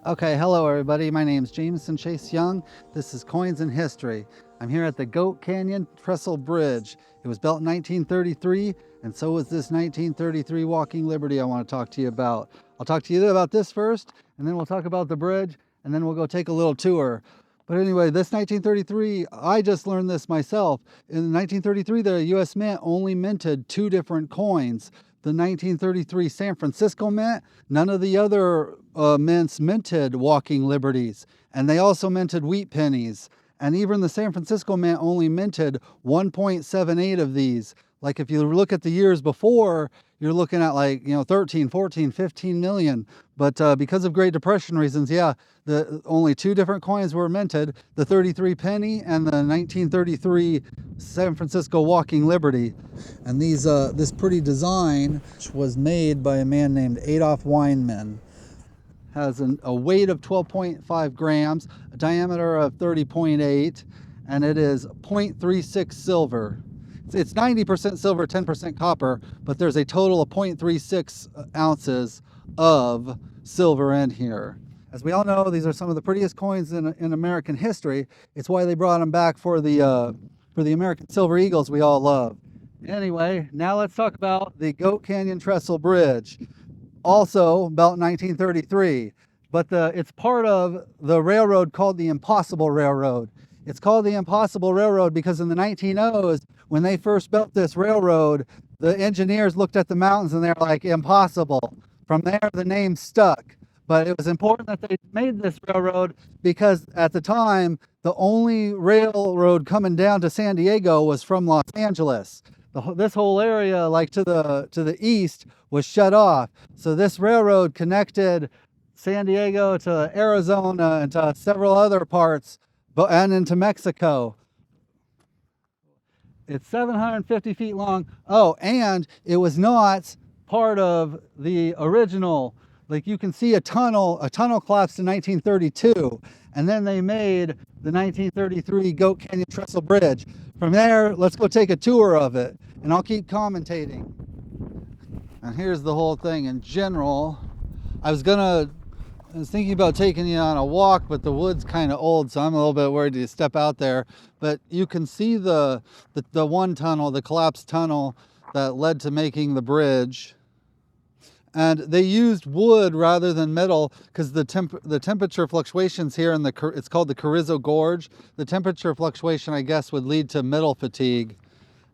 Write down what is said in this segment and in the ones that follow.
Okay, hello everybody. My name is Jameson Chase Young. This is Coins in History. I'm here at the Goat Canyon Trestle Bridge. It was built in 1933, and so was this 1933 Walking Liberty I want to talk to you about. I'll talk to you about this first, and then we'll talk about the bridge, and then we'll go take a little tour. But anyway, this 1933, I just learned this myself. In 1933, the U.S. Mint only minted two different coins. The 1933 San Francisco Mint, none of the other mints minted walking liberties. And they also minted wheat pennies. And even the San Francisco Mint only minted 1.78 of these. Like if you look at the years before, you're looking at 13, 14, 15 million. But because of Great Depression reasons, only two different coins were minted, the 33 penny and the 1933 San Francisco Walking Liberty. And this pretty design was made by a man named Adolf Weinman. Has a weight of 12.5 grams, a diameter of 30.8, and it is 0.36 silver. It's 90% silver, 10% copper, but there's a total of 0.36 ounces of silver in here. As we all know, these are some of the prettiest coins in American history. It's why they brought them back for the American Silver Eagles we all love. Anyway, now let's talk about the Goat Canyon Trestle Bridge. Also about 1933, but it's part of the railroad called the Impossible Railroad. It's called the Impossible Railroad because in the 1900s, when they first built this railroad, the engineers looked at the mountains and they're like, impossible. From there, the name stuck. But it was important that they made this railroad because at the time, the only railroad coming down to San Diego was from Los Angeles. This whole area, like to the east, was shut off. So this railroad connected San Diego to Arizona and to several other parts, and into Mexico. It's 750 feet long. Oh, and it was not part of the original. Like you can see a tunnel collapsed in 1932, and then they made the 1933 Goat Canyon Trestle Bridge. From there, let's go take a tour of it, and I'll keep commentating. And here's the whole thing in general. I was thinking about taking you on a walk, but the wood's kind of old, so I'm a little bit worried to step out there. But you can see the one tunnel, the collapsed tunnel that led to making the bridge. And they used wood rather than metal because the temperature fluctuations here it's called the Carrizo Gorge. The temperature fluctuation, I guess, would lead to metal fatigue.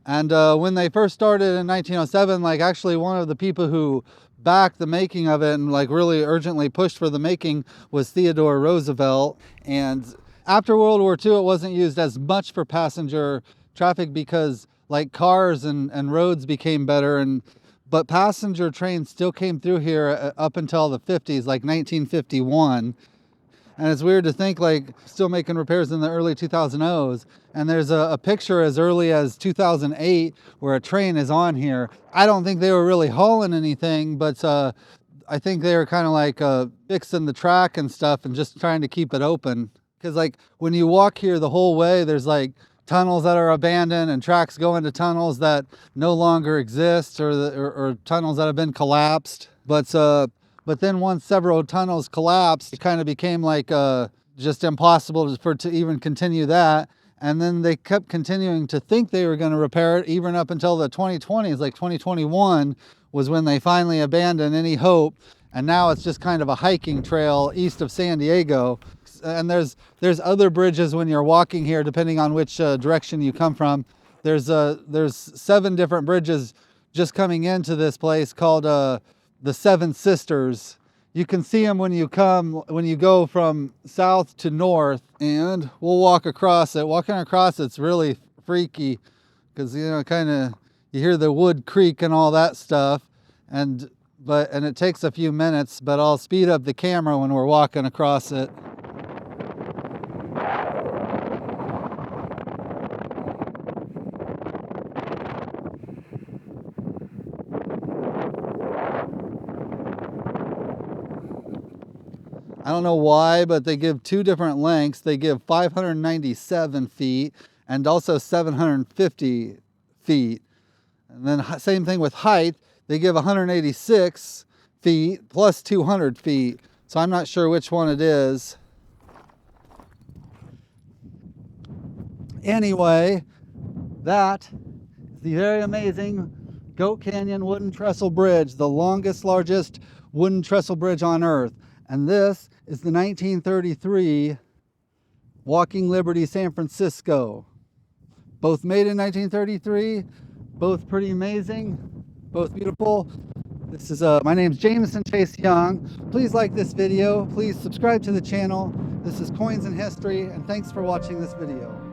And when they first started in 1907, actually one of the people who backed the making of it and really urgently pushed for the making was Theodore Roosevelt. And after World War II, it wasn't used as much for passenger traffic because cars and roads became better, but passenger trains still came through here up until the 50s, 1951. And it's weird to think still making repairs in the early 2000s. And there's a picture as early as 2008 where a train is on here. I don't think they were really hauling anything, but I think they were kind of fixing the track and stuff and just trying to keep it open. Because when you walk here the whole way, there's tunnels that are abandoned and tracks go into tunnels that no longer exist or tunnels that have been collapsed. But then once several tunnels collapsed, it kind of became just impossible to even continue that. And then they kept continuing to think they were going to repair it even up until the 2020s, 2021 was when they finally abandoned any hope. And now it's just kind of a hiking trail east of San Diego. And there's other bridges when you're walking here, depending on which direction you come from. There's 7 different bridges just coming into this place called the Seven Sisters. You can see them when you go from south to north, and we'll walk across it. Walking across it's really freaky because you hear the wood creak and all that stuff, and it takes a few minutes, but I'll speed up the camera when we're walking across it. I don't know why, but they give 2 different lengths. They give 597 feet and also 750 feet. And then same thing with height. They give 186 feet plus 200 feet. So I'm not sure which one it is. Anyway, that is the very amazing Goat Canyon Wooden Trestle Bridge, the longest, largest wooden trestle bridge on Earth. And this is the 1933 Walking Liberty San Francisco. Both made in 1933, both pretty amazing, both beautiful. This is my name's Jameson Chase Young. Please like this video. Please subscribe to the channel. This is Coins and History, and thanks for watching this video.